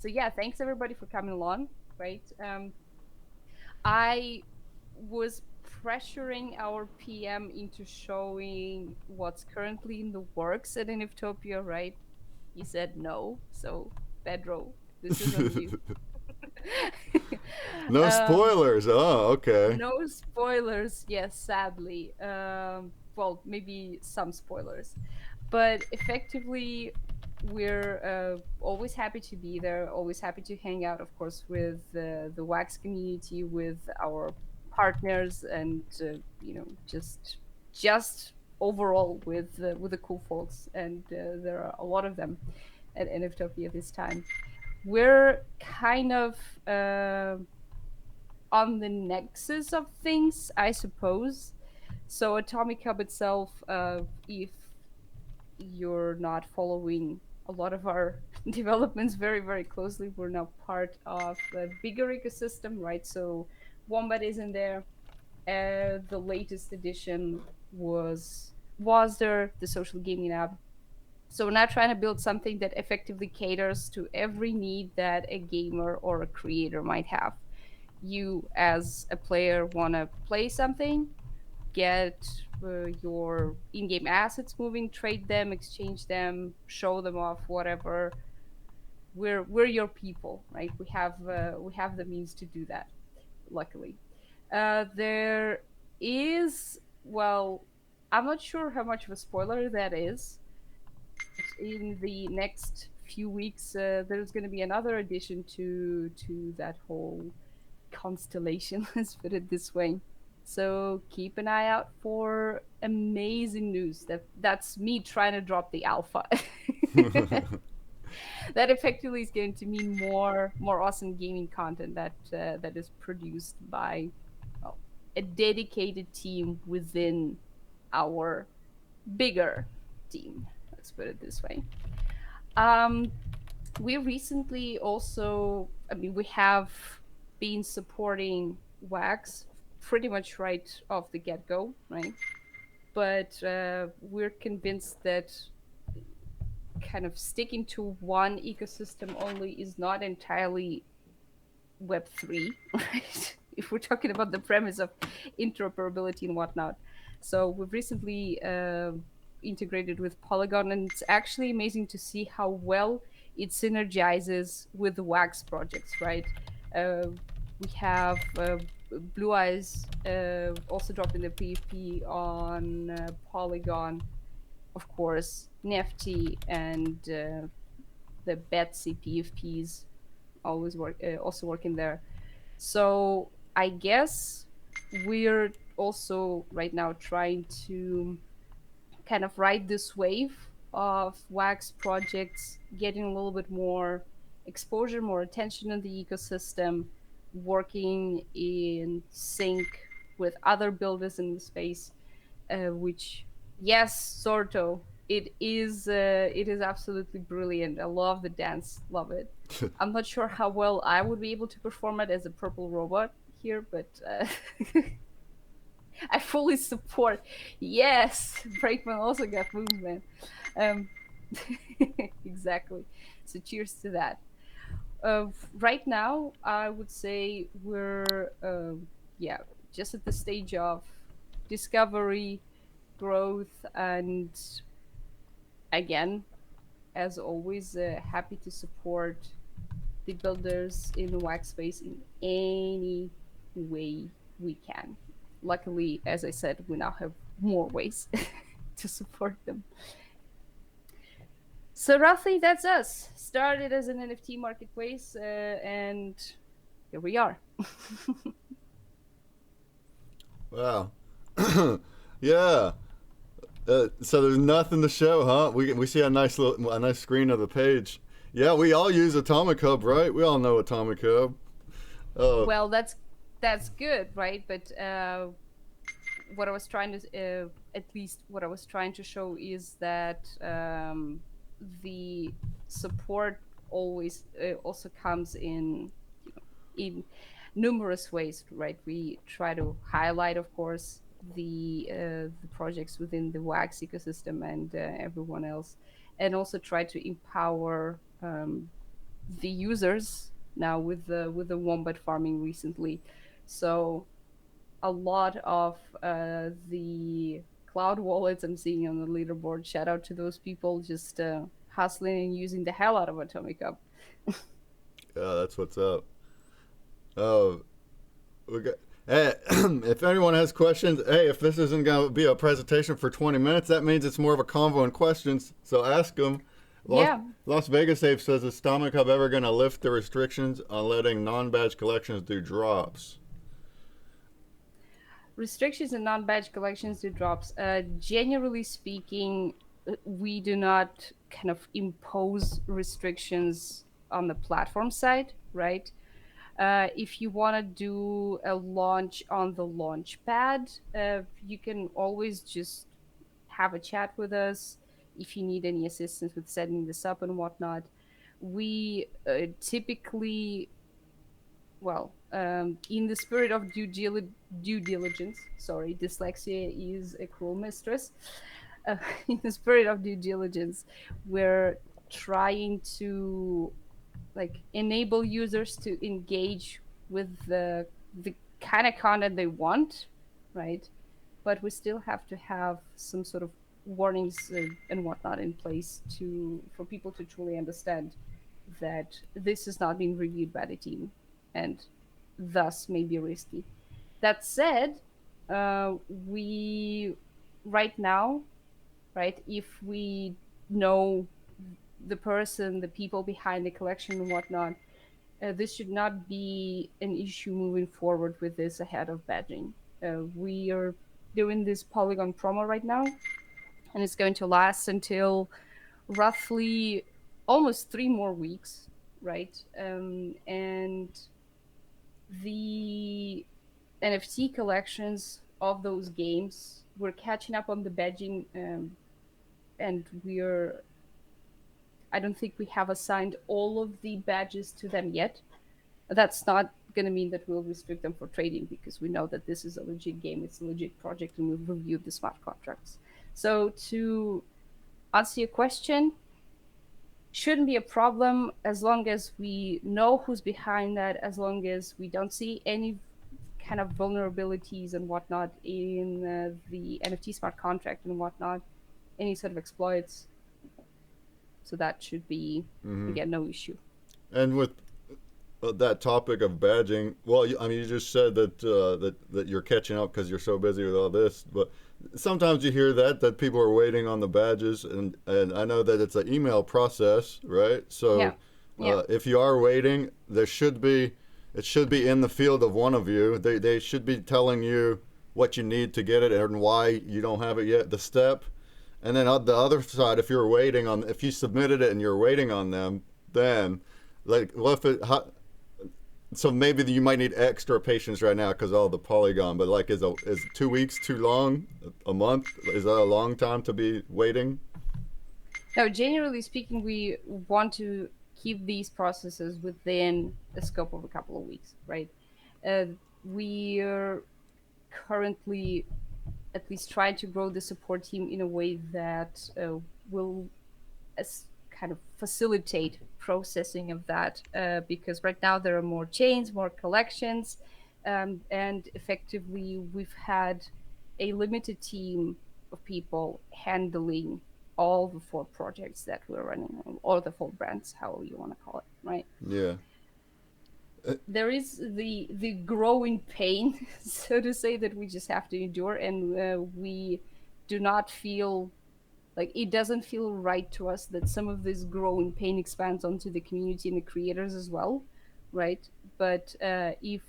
So yeah, thanks everybody for coming along, right? I was pressuring our PM into showing what's currently in the works at NFTOPIA, right? He said no. So Pedro, this is on you. No um, spoilers. Oh, okay. no spoilers, yes, sadly. Well, maybe some spoilers, but effectively, we're always happy to be there, always happy to hang out, of course, with the wax community, with our partners, and just overall with the cool folks, and there are a lot of them at NFTopia this time. We're kind of on the nexus of things, I suppose. So AtomicHub itself, if you're not following a lot of our developments very, very closely, we're now part of a bigger ecosystem, right? So Wombat is in there. The latest edition was there, the social gaming app. So we're now trying to build something that effectively caters to every need that a gamer or a creator might have. You, as a player, want to play something, get your in-game assets moving, trade them, exchange them, show them off, whatever. We're your people, right? We have the means to do that. Luckily, there is, well, I'm not sure how much of a spoiler that is. In the next few weeks, there's going to be another addition to that whole constellation. Let's put it this way. So keep an eye out for amazing news. That's me trying to drop the alpha. That effectively is going to mean more awesome gaming content that is produced by, well, a dedicated team within our bigger team. Let's put it this way. Um, we recently also, I mean, we have been supporting Wax pretty much right off the get go, right? But we're convinced that kind of sticking to one ecosystem only is not entirely Web3, right? If we're talking about the premise of interoperability and whatnot. So we've recently integrated with Polygon, and it's actually amazing to see how well it synergizes with the Wax projects, right? Uh, we have Blue Eyes also dropped in the PFP on Polygon, of course, Nifty, and the Betsy PFPs also working there. So I guess we're also right now trying to kind of ride this wave of Wax projects, getting a little bit more exposure, more attention in the ecosystem, working in sync with other builders in the space, which, yes, Sorto, it is absolutely brilliant. I love the dance, love it. I'm not sure how well I would be able to perform it as a purple robot here, but I fully support. Yes, Brakeman also got moves, man. Um, exactly. So cheers to that. Right now, I would say we're yeah, just at the stage of discovery, growth, and again, as always, happy to support the builders in the wax space in any way we can. Luckily, as I said, we now have more ways to support them. So roughly, that's us. Started as an NFT marketplace, and here we are. Wow. Yeah. So there's nothing to show, huh? We see a nice screen of the page. Yeah, we all use Atomic Hub, right? We all know Atomic Hub. Uh, Well, that's good, right? But what I was trying to, at least what I was trying to show is that the support always also comes in numerous ways, right? We try to highlight, of course, the projects within the Wax ecosystem and everyone else, and also try to empower the users now with the wombat farming recently. So a lot of the cloud wallets I'm seeing on the leaderboard. Shout out to those people just hustling and using the hell out of AtomicHub. Yeah, that's what's up. Oh, we got. Hey, if anyone has questions, hey, if this isn't going to be a presentation for 20 minutes, that means it's more of a convo and questions. So ask them. Yeah, Las Vegas Safe says, is Stomach Hub ever going to lift the restrictions on letting non-badge collections do drops? restrictions and non-badge collections do drops. Generally speaking, we do not kind of impose restrictions on the platform side, right? If you want to do a launch on the launch pad, you can always just have a chat with us if you need any assistance with setting this up and whatnot. We typically, well, in the spirit of due diligence, sorry, dyslexia is a cruel mistress. In the spirit of due diligence, we're trying to like enable users to engage with the kind of content they want, right? But we still have to have some sort of warnings and whatnot in place to for people to truly understand that this is not being reviewed by the team and thus may be risky. That said, we right now, right, if we know the person, the people behind the collection and whatnot, this should not be an issue moving forward with this ahead of badging. We are doing this Polygon promo right now, and it's going to last until roughly almost 3 more weeks, right? And the NFT collections of those games, we're catching up on the badging, and we're I don't think we have assigned all of the badges to them yet. That's not going to mean that we'll restrict them for trading because we know that this is a legit game, it's a legit project, and we've reviewed the smart contracts. So to answer your question, shouldn't be a problem as long as we know who's behind that, as long as we don't see any kind of vulnerabilities and whatnot in the NFT smart contract and whatnot, any sort of exploits. So that should be, Mm-hmm. again, no issue. And with that topic of badging, well, I mean, you just said that you're catching up because you're so busy with all this, but sometimes you hear that people are waiting on the badges, and I know that it's an email process, right? Yeah. So Yeah. if you are waiting, it should be in the field of one of you. They should be telling you what you need to get it and why you don't have it yet, the step. And then on the other side, if you submitted it and you're waiting on them, then like what if it so maybe you might need extra patience right now because all the Polygon, but like is 2 weeks too long? A month, is that a long time to be waiting? Now, generally speaking, we want to keep these processes within a scope of a couple of weeks, right? Uh, we are currently at least trying to grow the support team in a way that will as kind of facilitate processing of that because right now there are more chains, more collections, and effectively we've had a limited team of people handling all the 4 projects that we're running, or the 4 brands, however you want to call it, right? Yeah. There is the growing pain, so to say, that we just have to endure, and we do not feel like it doesn't feel right to us that some of this growing pain expands onto the community and the creators as well, right? But if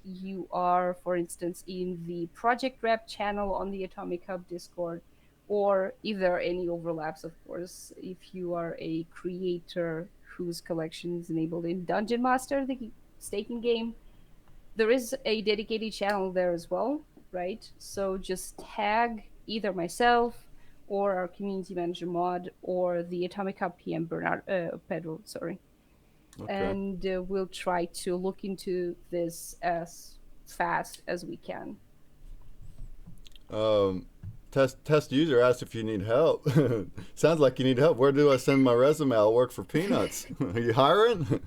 you are, for instance, in the project rep channel on the AtomicHub Discord, or if there are any overlaps, of course, if you are a creator whose collection is enabled in Dungeon Master, the staking game, there is a dedicated channel there as well, right? So just tag either myself or our community manager Mod or the Atomic Hub PM Bernard Pedro, sorry, Okay. and we'll try to look into this as fast as we can. Um, Test user asked if you need help. Sounds like you need help. Where do I send my resume? I'll work for peanuts. Are you hiring?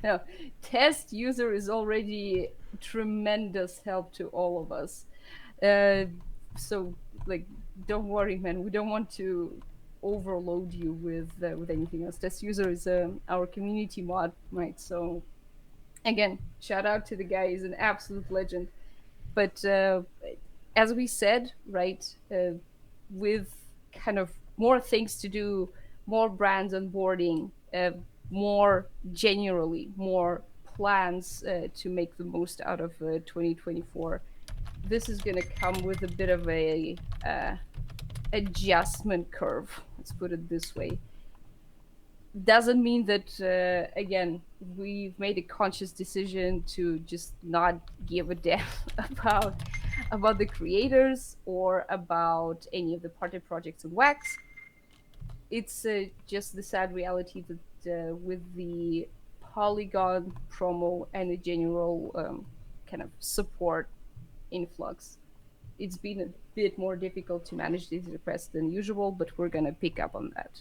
No, test user is already tremendous help to all of us. Uh, so like, don't worry, man. We don't want to overload you with anything else. Test user is our community mod, right? So again, shout out to the guy. He's an absolute legend. But as we said, right, with kind of more things to do, more brands onboarding, more generally, more plans to make the most out of 2024. This is going to come with a bit of a adjustment curve. Let's put it this way. Doesn't mean that again we've made a conscious decision to just not give a damn about the creators or about any of the partner projects in wax. It's just the sad reality that with the Polygon promo and the general kind of support influx, it's been a bit more difficult to manage these requests than usual, but we're going to pick up on that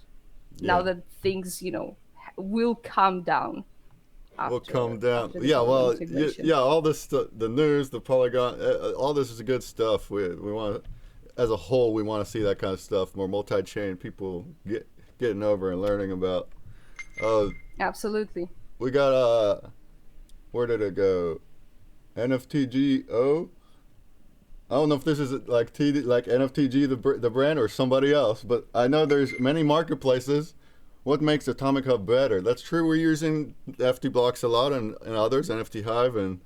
now Yeah. that things, will calm down We'll calm down. after the Yeah, Polygon well, integration. yeah, all this, the news, the Polygon, all this is good stuff. We want, as a whole, we want to see that kind of stuff. More multi-chain people getting over and learning about. Uh, Absolutely. we got where did it go? NFTGO. I don't know if this is like like NFTG the brand or somebody else, but I know there's many marketplaces. What makes AtomicHub better? That's true. We're using FT Blocks a lot and others, NFT Hive, and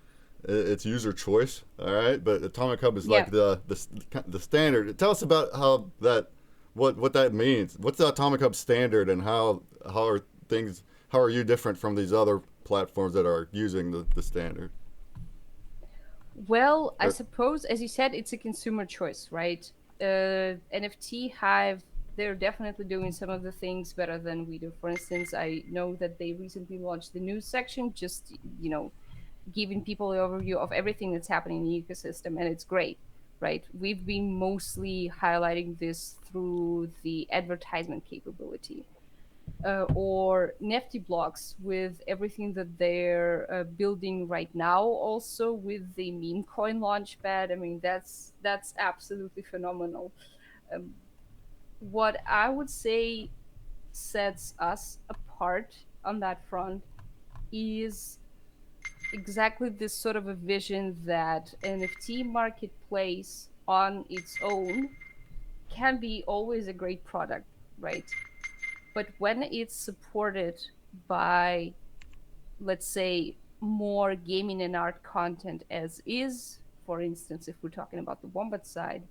it's user choice. All right, but AtomicHub is like the standard. Tell us about how that what that means. What's the AtomicHub standard, and how are things? How are you different from these other platforms that are using the standard? Well, I Uh, suppose, as you said, it's a consumer choice, right? NFT Hive, they're definitely doing some of the things better than we do. For instance, I know that they recently launched the news section, just, giving people the overview of everything that's happening in the ecosystem, and it's great, right? We've been mostly highlighting this through the advertisement capability. Or Nifty blocks with everything that they're building right now. Also with the meme coin launchpad, I mean that's absolutely phenomenal. Um, what I would say sets us apart on that front is exactly this sort of a vision that NFT marketplace on its own can be always a great product, right? But when it's supported by, let's say, more gaming and art content as is, for instance, if we're talking about the Wombat side,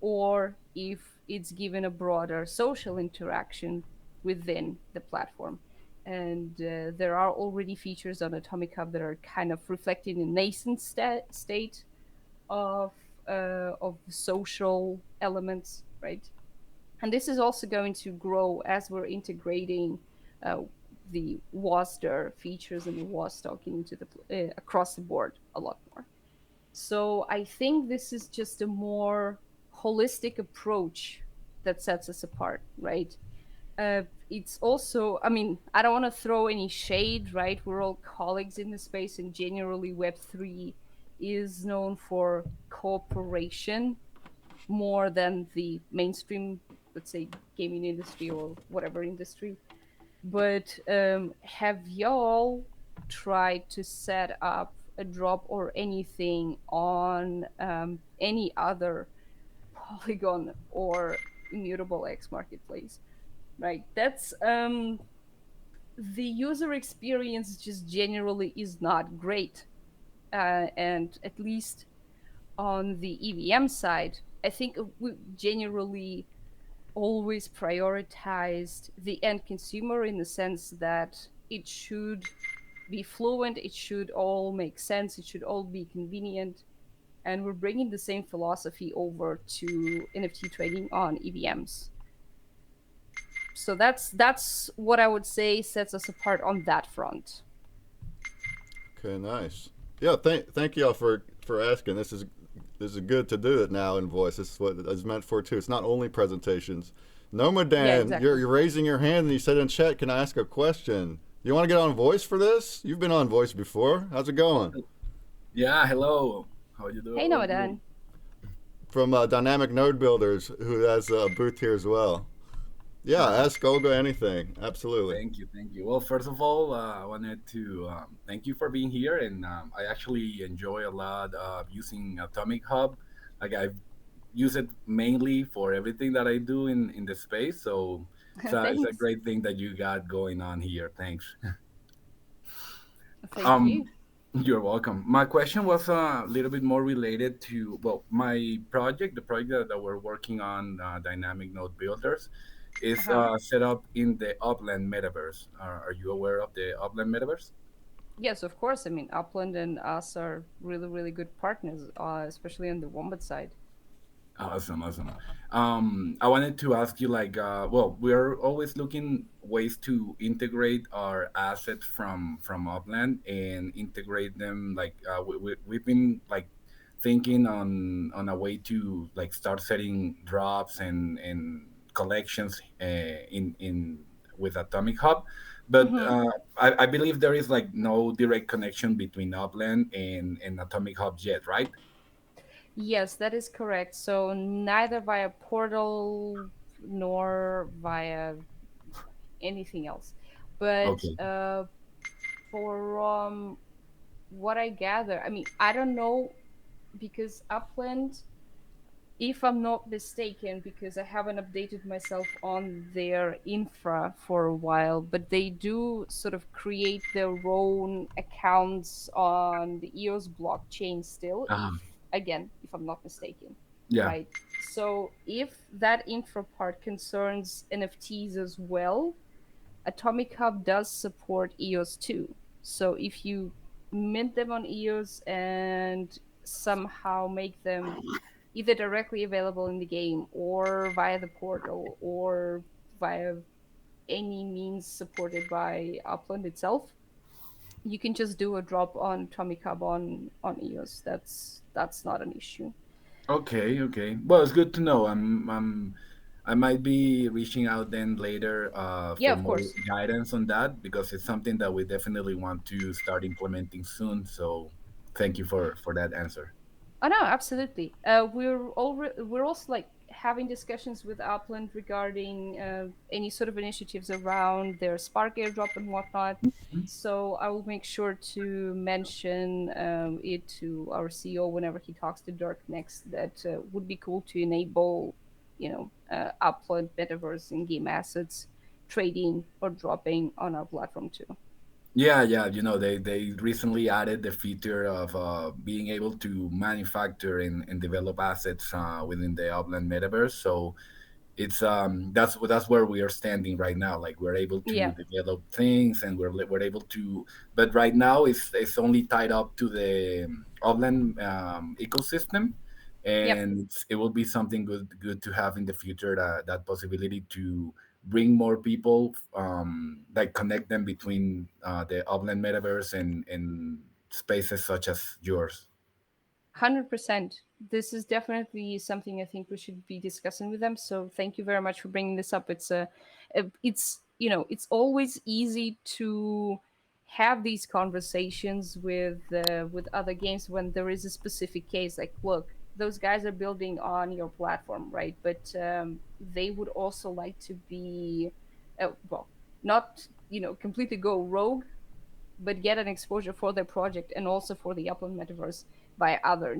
or if it's given a broader social interaction within the platform. And there are already features on Atomic Hub that are kind of reflecting a nascent state of social elements, right? And this is also going to grow as we're integrating uh, the WASDR features and the WAS token into the across the board a lot more. So I think this is just a more holistic approach that sets us apart, right? It's also, I mean, I don't want to throw any shade, right? We're all colleagues in the space, and generally Web3 is known for cooperation more than the mainstream, let's say, gaming industry or whatever industry. But have y'all tried to set up a drop or anything on any other Polygon or Immutable X marketplace? Right. That's the user experience just generally is not great, and at least on the EVM side, I think we generally always prioritized the end consumer in the sense that it should be fluent, it should all make sense, it should all be convenient. And we're bringing the same philosophy over to NFT trading on EVMs. So that's what I would say sets us apart on that front. Okay, nice. Yeah, thank y'all for asking. This is this is good to do it now in voice. This is what it's meant for too. It's not only presentations. Yeah, Nomadan, exactly. you're raising your hand and you said in chat, "Can I ask a question?" You want to get on voice for this? You've been on voice before. How's it going? Yeah, hello. How you Hey, do? How you doing? Nomadan. From Dynamic Node Builders, who has a booth here as well. Yeah, ask Olga anything. Absolutely. Thank you, thank you. Well, first of all, I wanted to thank you for being here, and I actually enjoy a lot using Atomic Hub. Like I've used it mainly for everything that I do in the space, so it's a Thanks. great thing that you got going on here. Thanks. Thank Um, you. you're welcome. My question was a little bit more related to, well, my project, the project that we're working on, Dynamic Node Builders, Uh is huh. set up in the Upland Metaverse. Are you aware of the Upland Metaverse? Yes, of course. I mean, Upland and us are really, really good partners, especially on the Wombat side. Awesome, awesome. I wanted to ask you, like, well, we're always looking ways to integrate our assets from Upland and integrate them. Like, we've been like thinking on a way to like start setting drops and collections in with Atomic Hub, but Mm-hmm. I believe there is like no direct connection between Upland and Atomic Hub yet, right? Yes, that is correct. So neither via portal nor via anything else. But Okay. from what I gather, I mean, I don't know because Upland, if I'm not mistaken, because I haven't updated myself on their infra for a while, but they do sort of create their own accounts on the EOS blockchain still, if, again, if I'm not mistaken, Yeah. right? So if that infra part concerns NFTs as well, Atomic Hub does support EOS too. So if you mint them on EOS and somehow make them either directly available in the game or via the portal or via any means supported by Upland itself, you can just do a drop on Atomic Hub on EOS. That's not an issue. Okay, okay. Well, it's good to know. I might be reaching out then later Yeah, for of more course. guidance on that because it's something that we definitely want to start implementing soon. So, thank you for that answer. Oh no, absolutely. We're also like having discussions with Upland regarding any sort of initiatives around their Spark airdrop and whatnot. So I will make sure to mention it to our CEO whenever he talks to Dirk next. That would be cool to enable, Upland metaverse in game assets trading or dropping on our platform too. Yeah, yeah. They recently added the feature of being able to manufacture and develop assets within the Upland metaverse. So that's where we are standing right now. Like we're able to Yeah, develop things and we're able to, but right now it's only tied up to the Upland ecosystem, yep. and it will be something good to have in the future, that possibility to bring more people, like connect them between the Upland metaverse and spaces such as yours. 100%. This is definitely something I think we should be discussing with them. So thank you very much for bringing this up. It's it's always easy to have these conversations with other games when there is a specific case. Like, look, those guys are building on your platform, right? But they would also like to be, well, not completely go rogue, but get an exposure for their project and also for the Upland metaverse by other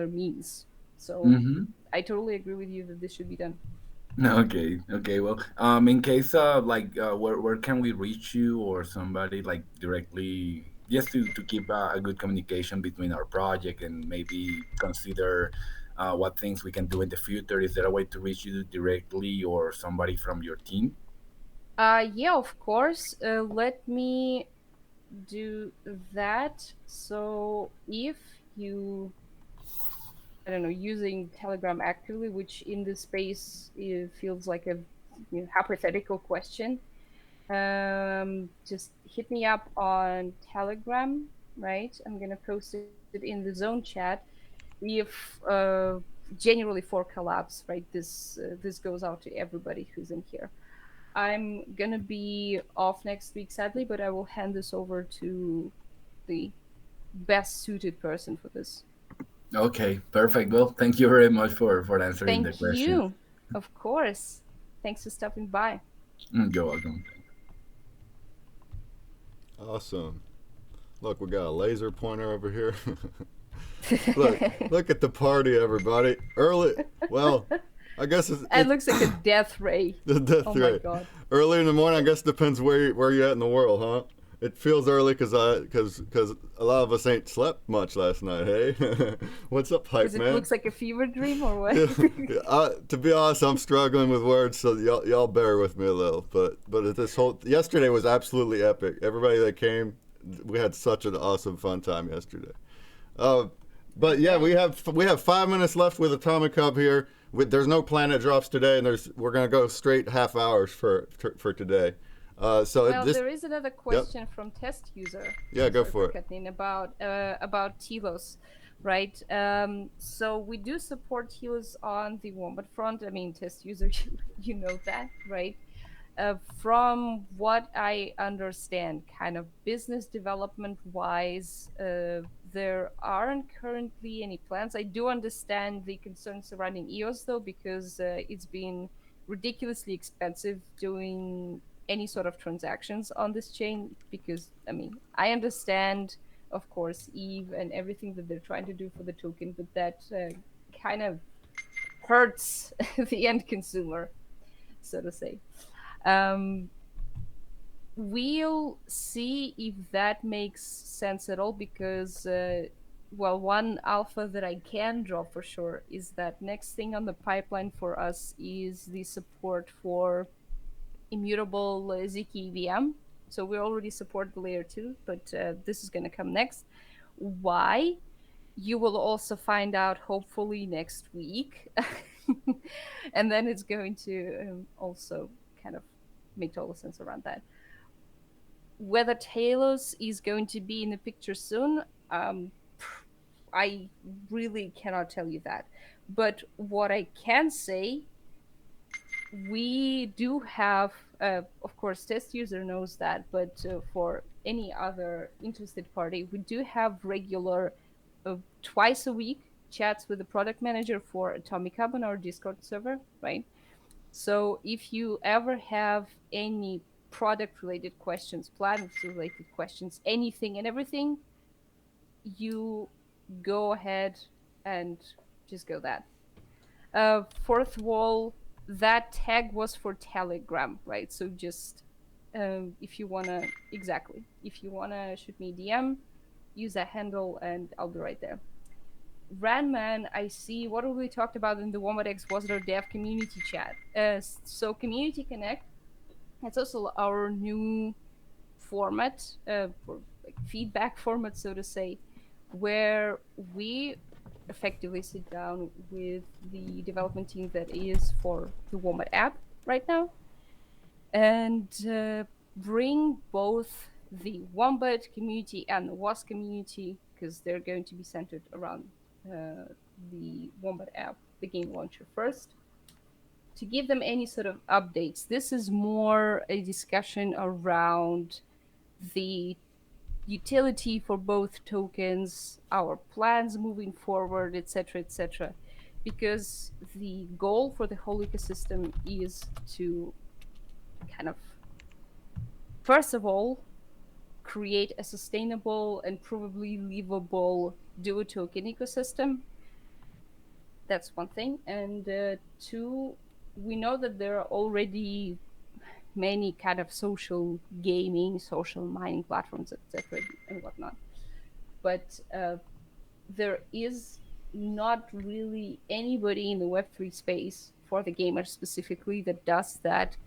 means. So Mm-hmm. I totally agree with you that this should be done. Okay, okay. Well, in case like where can we reach you or somebody like directly, just to keep a good communication between our project and maybe consider what things we can do in the future. Is there a way to reach you directly or somebody from your team? Yeah, of course. Let me do that. So if you, I don't know, using Telegram actively, which in this space it feels like a hypothetical question, just hit me up on Telegram, right? I'm gonna post it in the zone chat. if generally for collabs, right? This goes out to everybody who's in here. I'm gonna be off next week, sadly, but I will hand this over to the best suited person for this. Okay, perfect. Well, thank you very much for answering the Thank questions. you. Of course. Thanks for stopping by. You're welcome. Awesome. Look, we got a laser pointer over here. Look at the party, everybody. Early, well, I guess It looks like a death ray. the death Oh my rate. god. Early in the morning, I guess depends where you're at in the world, huh? It feels early because a lot of us ain't slept much last night. Hey, what's up, hype Because it man? looks like a fever dream or what? To be honest, I'm struggling with words, so y'all bear with me a little. But this whole yesterday was absolutely epic. Everybody that came, we had such an awesome fun time yesterday. Uh, but yeah, we have 5 minutes left with AtomicHub here. There's no planet drops today, and we're gonna go straight half hours for today. So Well, this there is another question from test user. Yeah, go Sorry for it. cutting in, about Telos, right? So we do support Telos on the Wombat front. I mean, test user, you know that, right? From what I understand, kind of business development wise, there aren't currently any plans. I do understand the concerns surrounding EOS though, because it's been ridiculously expensive doing any sort of transactions on this chain. Because, I mean, I understand, of course, Eve and everything that they're trying to do for the token, but that kind of hurts the end consumer, so to say. Um, we'll see if that makes sense at all, because well, one alpha that I can draw for sure is that next thing on the pipeline for us is the support for immutable Ziki EVM. So we already support the layer 2, but this is going to come next. Why? You will also find out hopefully next week. And then it's going to also kind of make total sense around that. Whether Talos is going to be in the picture soon, I really cannot tell you that. But what I can say, we do have, of course, test user knows that, but for any other interested party, we do have regular, twice a week chats with the product manager for AtomicHub on our Discord server, right? So if you ever have any product related questions, platform related questions, anything and everything, you go ahead and just go that. Fourth wall, that tag was for Telegram, right? So just if you wanna, exactly, if you wanna shoot me DM, use that handle and I'll be right there. Ranman, I see what we talked about in the WombatX was our dev community chat. So Community Connect, it's also our new format, for like feedback format, so to say, where we effectively sit down with the development team that is for the Wombat app right now, and bring both the Wombat community and the WASP community, because they're going to be centered around the Wombat app, the game launcher first, to give them any sort of updates. This is more a discussion around the utility for both tokens, our plans moving forward, etc., etc. Because the goal for the whole ecosystem is to kind of, first of all, create a sustainable and probably livable duo token ecosystem. That's one thing. And two, we know that there are already many kind of social gaming, social mining platforms, etc., and whatnot. But there is not really anybody in the Web3 space for the gamers specifically that does that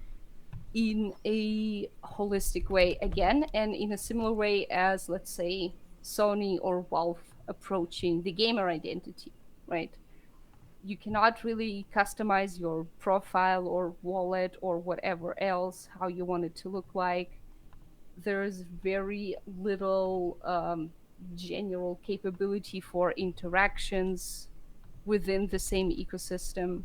in a holistic way again, and in a similar way as, let's say, Sony or Valve approaching the gamer identity, right? You cannot really customize your profile or wallet or whatever else how you want it to look like. There's very little general capability for interactions within the same ecosystem.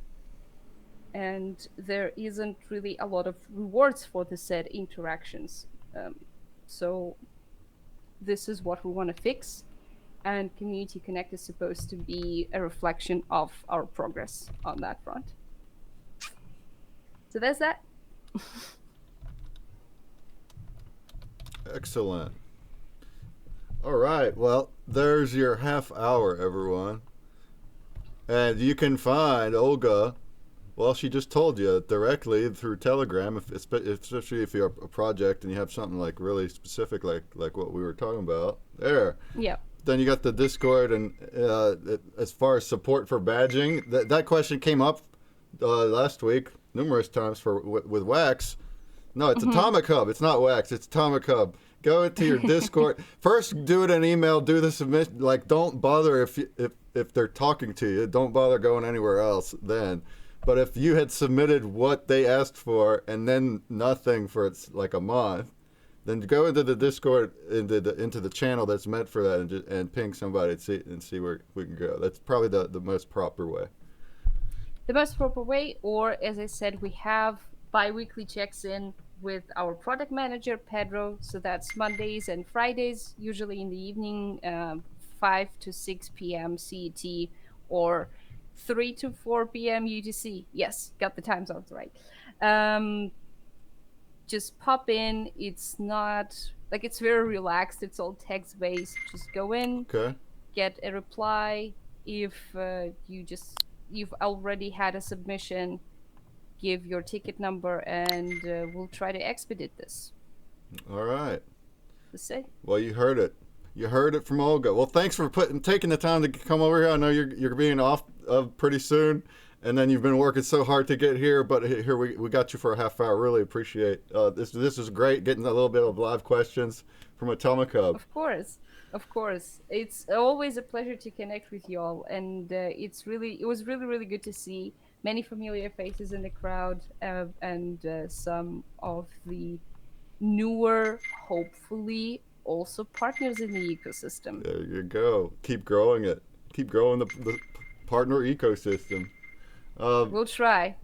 And there isn't really a lot of rewards for the said interactions. So this is what we want to fix. And Community Connect is supposed to be a reflection of our progress on that front. So there's that. Excellent. All right. Well, there's your half hour, everyone. And you can find Olga, well, she just told you directly through Telegram, especially if you're a project and you have something like really specific, like what we were talking about. There. Yeah. Then you got the Discord, and as far as support for badging, that question came up last week numerous times with Wax. No, it's AtomicHub. It's not Wax. It's AtomicHub. Go into your Discord. First, do it in email. Do the submission. Like, don't bother if they're talking to you. Don't bother going anywhere else then. But if you had submitted what they asked for and then nothing for like a month, then go into the Discord, into the channel that's meant for that, and ping somebody and see where we can go. That's probably the most proper way. The most proper way, or as I said, we have bi-weekly checks in with our product manager, Pedro. So that's Mondays and Fridays, usually in the evening, 5 to 6 p.m. CET, or 3 to 4 p.m. UTC. Yes, got the time zones right. Just pop in. It's not like, it's very relaxed. It's all text based. Just go in, Okay. get a reply. If you've already had a submission, give your ticket number, and we'll try to expedite this. All right. That's it. Well, you heard it. You heard it from Olga. Well, thanks for taking the time to come over here. I know you're being off pretty soon, and then you've been working so hard to get here. But here we got you for a half hour. Really appreciate this. This is great. Getting a little bit of live questions from AtomicHub. Of course. It's always a pleasure to connect with you all, and it was really good to see many familiar faces in the crowd, and some of the newer, hopefully also partners in the ecosystem. There you go. Keep growing it. Keep growing the partner ecosystem. We'll try.